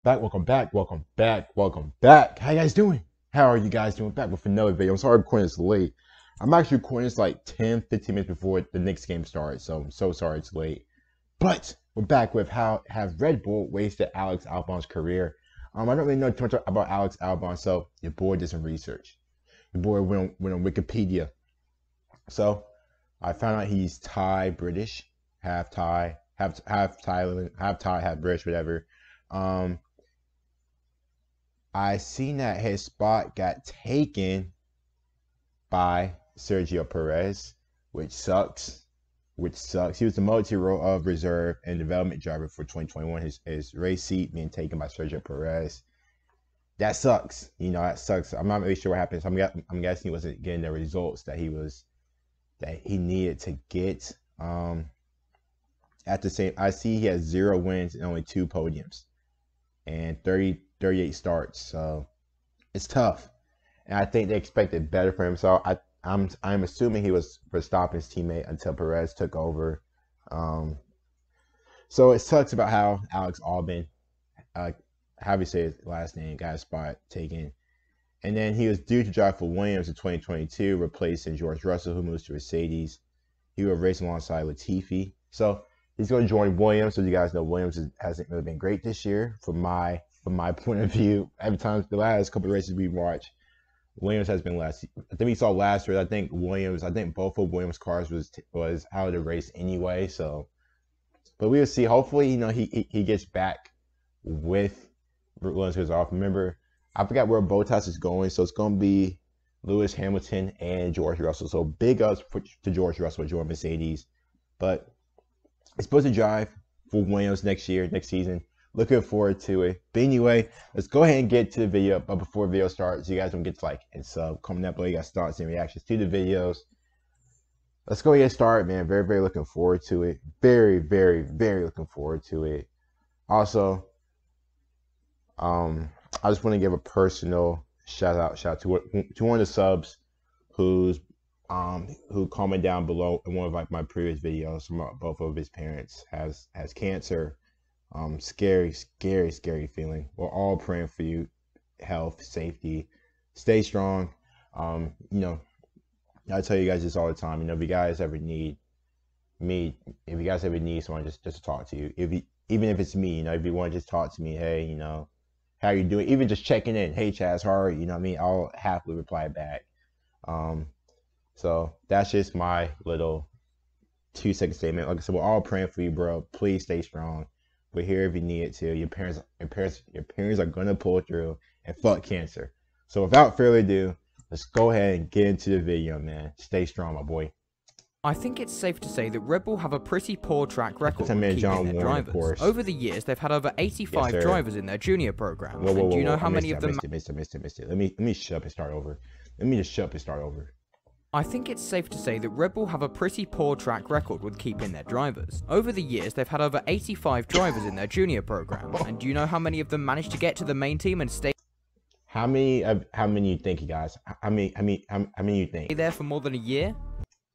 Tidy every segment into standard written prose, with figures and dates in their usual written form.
welcome back. How you guys doing? How are you guys doing? Back with another video. I'm sorry I'm recording this late. I'm actually recording this like 10-15 minutes before the next game starts, so I'm so sorry it's late. But we're back with how have Red Bull wasted Alex Albon's career. I don't really know too much about Alex Albon, so your boy did some research. Your boy went on Wikipedia. So I found out he's Thai British, half Thai, half Thailand, half Thai, half British, whatever. I seen that his spot got taken by Sergio Perez, which sucks. He was the multi-role of reserve and development driver for 2021. His race seat being taken by Sergio Perez. That sucks. You know, that sucks. I'm not really sure what happened. So I'm guessing he wasn't getting the results that he needed to get. At the same, I see he has 0 wins and only 2 podiums and 38 starts. So it's tough. And I think they expected better for him. So I'm assuming he was Verstappen's teammate until Perez took over. So it sucks about how Alex Albon, how do you say his last name, got his spot taken. And then he was due to drive for Williams in 2022, replacing George Russell, who moves to Mercedes. He will race alongside Latifi. So he's going to join Williams. So you guys know Williams hasn't really been great this year from my point of view. Every time the last couple of races we watched, Williams has been last. I think we saw last year. I think both of Williams' cars was out of the race anyway. So, but we will see. Hopefully, you know, he gets back with Williams goes off. Remember, I forgot where Bottas is going. So it's going to be Lewis Hamilton and George Russell. So big ups to George Russell joining Mercedes. But it's supposed to drive for Williams next season. Looking forward to it. But anyway, let's go ahead and get to the video. But before the video starts, you guys don't get to like and sub. Comment down below. You got thoughts and reactions to the videos. Let's go ahead and start, man. Very, very looking forward to it. Very, very, very looking forward to it. Also, I just want to give a personal shout out to one of the subs who commented down below in one of like my previous videos. Both of his parents has cancer. Scary feeling. We're all praying for you, health, safety, stay strong. You know, I tell you guys this all the time. You know, if you guys ever need me, if you guys ever need someone just to talk to you, even if it's me, you know, if you want to just talk to me, hey, you know, how you doing? Even just checking in, hey Chaz, how are you? You know what I mean? I'll happily reply back. So that's just my little 2-second statement. Like I said, we're all praying for you, bro. Please stay strong. We're here if you need it to. Your parents are gonna pull through and fuck cancer. So without further ado, let's go ahead and get into the video, man. Stay strong, my boy. I think it's safe to say that Red Bull have a pretty poor track record with keeping John their Warren, drivers. Over the years, they've had over 85 drivers in their junior program. Whoa, and do you know how many of them? Missed it. Let me shut up and start over. I think it's safe to say that Red Bull have a pretty poor track record with keeping their drivers. Over the years, they've had over 85 drivers in their junior program. And do you know how many of them managed to get to the main team and stay? How many you think, you guys? How many you think? There for more than a year?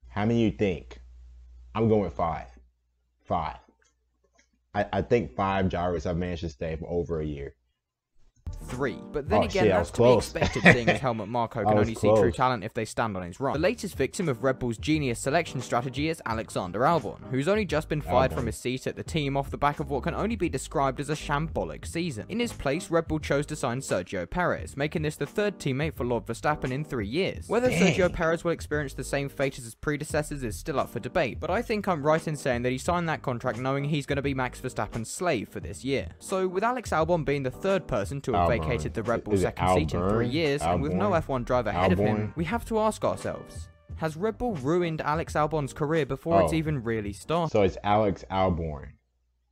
How many you think? I'm going with 5. I think 5 drivers have managed to stay for over a year. 3. But then again, that's to be expected, seeing as Helmut Marko can only see true talent if they stand on his run. The latest victim of Red Bull's genius selection strategy is Alexander Albon, who's only just been fired from his seat at the team off the back of what can only be described as a shambolic season. In his place, Red Bull chose to sign Sergio Perez, making this the 3rd teammate for Lord Verstappen in 3 years. Whether Sergio Perez will experience the same fate as his predecessors is still up for debate, but I think I'm right in saying that he signed that contract knowing he's going to be Max Verstappen's slave for this year. So with Alex Albon being the 3rd person to have vacated the Red Bull second seat in 3 years, and with no F1 driver ahead of him, we have to ask ourselves, has Red Bull ruined Alex Albon's career before it's even really started? So it's Alex Albon,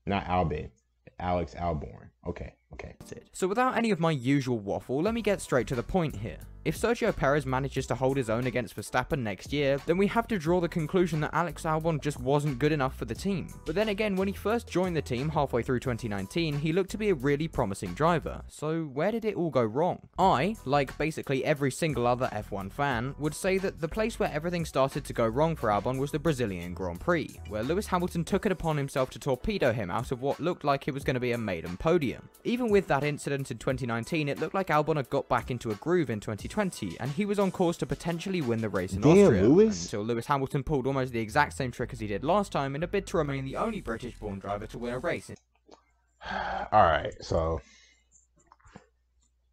not Albon. Alex Albon. Okay. So without any of my usual waffle, let me get straight to the point here. If Sergio Perez manages to hold his own against Verstappen next year, then we have to draw the conclusion that Alex Albon just wasn't good enough for the team. But then again, when he first joined the team halfway through 2019, he looked to be a really promising driver. So where did it all go wrong? I, like basically every single other F1 fan, would say that the place where everything started to go wrong for Albon was the Brazilian Grand Prix, where Lewis Hamilton took it upon himself to torpedo him out of what looked like it was going to be a maiden podium. podium. Even with that incident in 2019, it looked like Albon had got back into a groove in 2020, and he was on course to potentially win the race in Austria, until Lewis Hamilton pulled almost the exact same trick as he did last time in a bid to remain the only British-born driver to win a race. Alright, so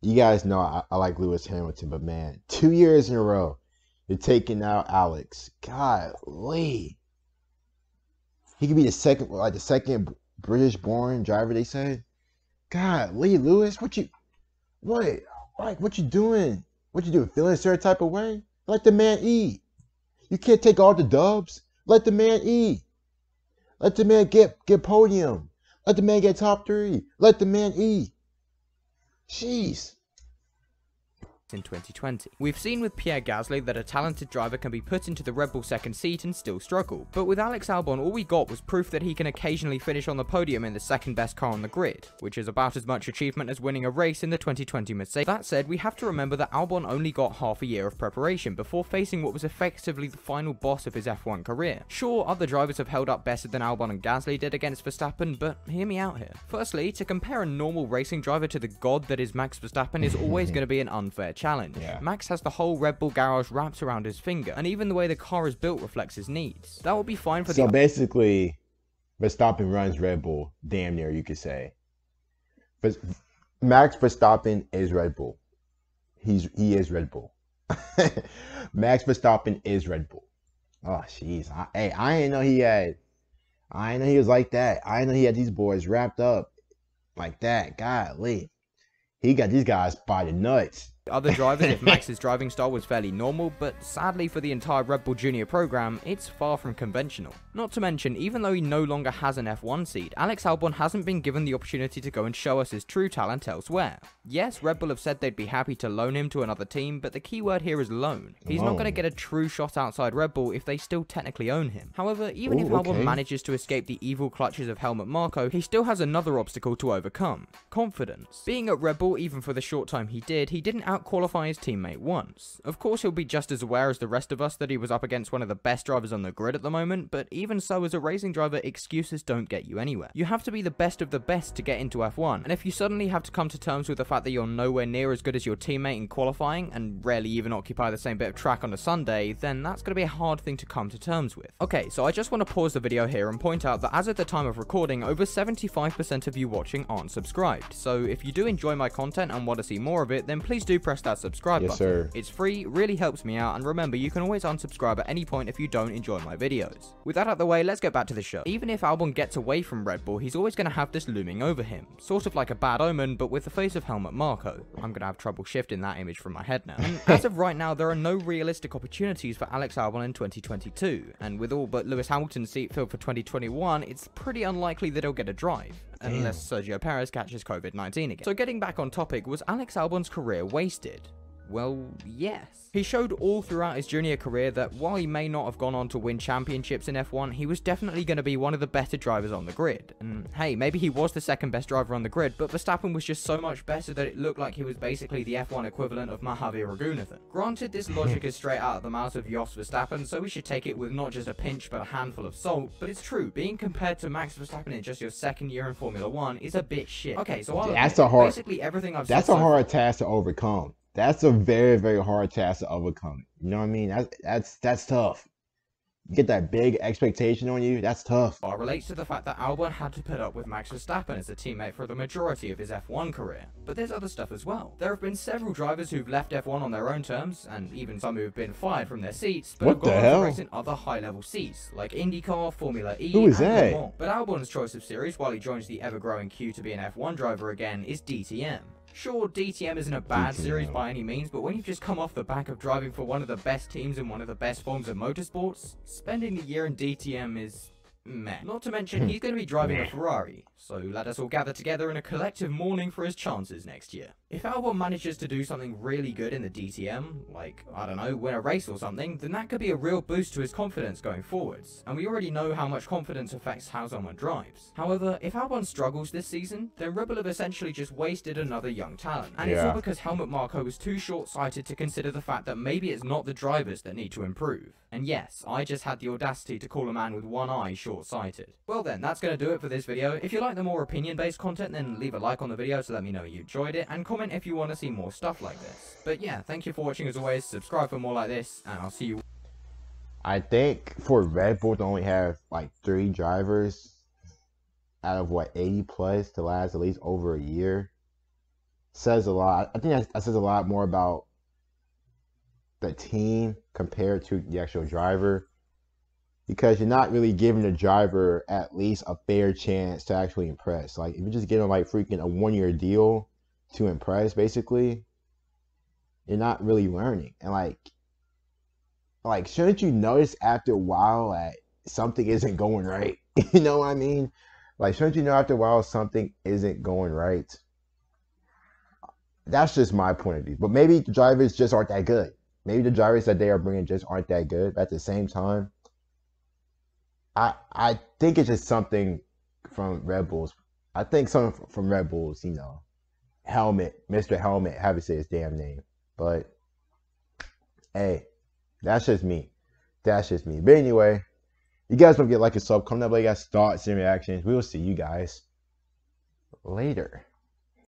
you guys know I like Lewis Hamilton, but man, 2 years in a row, you're taking out Alex. Golly. He could be the second British-born driver, they said. Golly, Lewis, what you doing? What you doing? Feeling a certain type of way? Let the man eat. You can't take all the dubs. Let the man eat. Let the man get podium. Let the man get top 3. Let the man eat. Jeez. In 2020. We've seen with Pierre Gasly that a talented driver can be put into the Red Bull second seat and still struggle, but with Alex Albon all we got was proof that he can occasionally finish on the podium in the second best car on the grid, which is about as much achievement as winning a race in the 2020 Mercedes. That said, we have to remember that Albon only got half a year of preparation before facing what was effectively the final boss of his F1 career. Sure, other drivers have held up better than Albon and Gasly did against Verstappen, but hear me out here. Firstly, to compare a normal racing driver to the god that is Max Verstappen is always going to be an unfair challenge. Yeah. Max has the whole Red Bull garage wrapped around his finger, and even the way the car is built reflects his needs. That would be fine for So basically, Verstappen runs Red Bull, damn near, you could say. But Max Verstappen is Red Bull. He is Red Bull. Max Verstappen is Red Bull. Oh, jeez. I didn't know he was like that. I didn't know he had these boys wrapped up like that. Golly. He got these guys by the nuts. Other drivers if Max's driving style was fairly normal, but sadly for the entire Red Bull Junior program, it's far from conventional. Not to mention, even though he no longer has an F1 seat, Alex Albon hasn't been given the opportunity to go and show us his true talent elsewhere. Yes, Red Bull have said they'd be happy to loan him to another team, but the key word here is loan. He's not going to get a true shot outside Red Bull if they still technically own him. However, even if Albon manages to escape the evil clutches of Helmut Marko, he still has another obstacle to overcome: confidence. Being at Red Bull, even for the short time he didn't out-qualify his teammate once. Of course, he'll be just as aware as the rest of us that he was up against one of the best drivers on the grid at the moment, but even so, as a racing driver, excuses don't get you anywhere. You have to be the best of the best to get into F1, and if you suddenly have to come to terms with the fact that you're nowhere near as good as your teammate in qualifying, and rarely even occupy the same bit of track on a Sunday, then that's going to be a hard thing to come to terms with. Okay, so I just want to pause the video here and point out that as of the time of recording, over 75% of you watching aren't subscribed, so if you do enjoy my content and want to see more of it, then please do press that subscribe button. Sir. It's free, really helps me out, and remember, you can always unsubscribe at any point if you don't enjoy my videos. With that out of the way, let's get back to the show. Even if Albon gets away from Red Bull, he's always going to have this looming over him, sort of like a bad omen, but with the face of Helmut Marko. I'm going to have trouble shifting that image from my head now. And as of right now, there are no realistic opportunities for Alex Albon in 2022, and with all but Lewis Hamilton's seat filled for 2021, it's pretty unlikely that he'll get a drive, unless Sergio Perez catches COVID-19 again. So getting back on topic, was Alex Albon's career wasted? Well, yes. He showed all throughout his junior career that while he may not have gone on to win championships in F1, he was definitely going to be one of the better drivers on the grid. And hey, maybe he was the second best driver on the grid, but Verstappen was just so much better that it looked like he was basically the F1 equivalent of Mahavir Raghunathan. Granted, this logic is straight out of the mouth of Jos Verstappen, so we should take it with not just a pinch but a handful of salt, but it's true, being compared to Max Verstappen in just your second year in Formula 1 is a bit shit. Okay, so basically everything I've said that's a hard task to overcome. That's a very, very hard task to overcome. You know what I mean? That's tough. You get that big expectation on you, that's tough. Relates to the fact that Albon had to put up with Max Verstappen as a teammate for the majority of his F1 career. But there's other stuff as well. There have been several drivers who've left F1 on their own terms, and even some who've been fired from their seats, but have gone on to race in other high-level seats, like IndyCar, Formula E, Who is and that? more. But Albon's choice of series, while he joins the ever-growing queue to be an F1 driver again, is DTM. Sure, DTM isn't a bad series by any means, but when you've just come off the back of driving for one of the best teams in one of the best forms of motorsports, spending a year in DTM is meh. Not to mention, he's going to be driving a Ferrari, so let us all gather together in a collective mourning for his chances next year. If Albon manages to do something really good in the DTM, like, I don't know, win a race or something, then that could be a real boost to his confidence going forwards, and we already know how much confidence affects how someone drives. However, if Albon struggles this season, then Red Bull have essentially just wasted another young talent, and it's all because Helmut Marko was too short-sighted to consider the fact that maybe it's not the drivers that need to improve. And yes, I just had the audacity to call a man with one eye short short-sighted. Well then, that's going to do it for this video. If you like the more opinion-based content, then leave a like on the video to let me know you enjoyed it, and comment if you want to see more stuff like this. But yeah, thank you for watching as always, subscribe for more like this, and I'll see you. I think for Red Bull to only have like 3 drivers out of what, 80 plus to last at least over a year says a lot. I think that says a lot more about the team compared to the actual driver, because you're not really giving the driver at least a fair chance to actually impress. Like if you're just getting like freaking a 1-year deal to impress, basically, you're not really learning. And like shouldn't you notice after a while that something isn't going right? You know what I mean? Like, shouldn't you know after a while something isn't going right? That's just my point of view. But maybe the drivers just aren't that good. Maybe the drivers that they are bringing just aren't that good. But at the same time, I think it's just something from Red Bulls. I think something from Red Bulls, you know, Mr. Helmet, have to say his damn name. But, hey, that's just me. That's just me. But anyway, you guys don't get like a sub. Comment down below, you guys thoughts and reactions. We will see you guys later.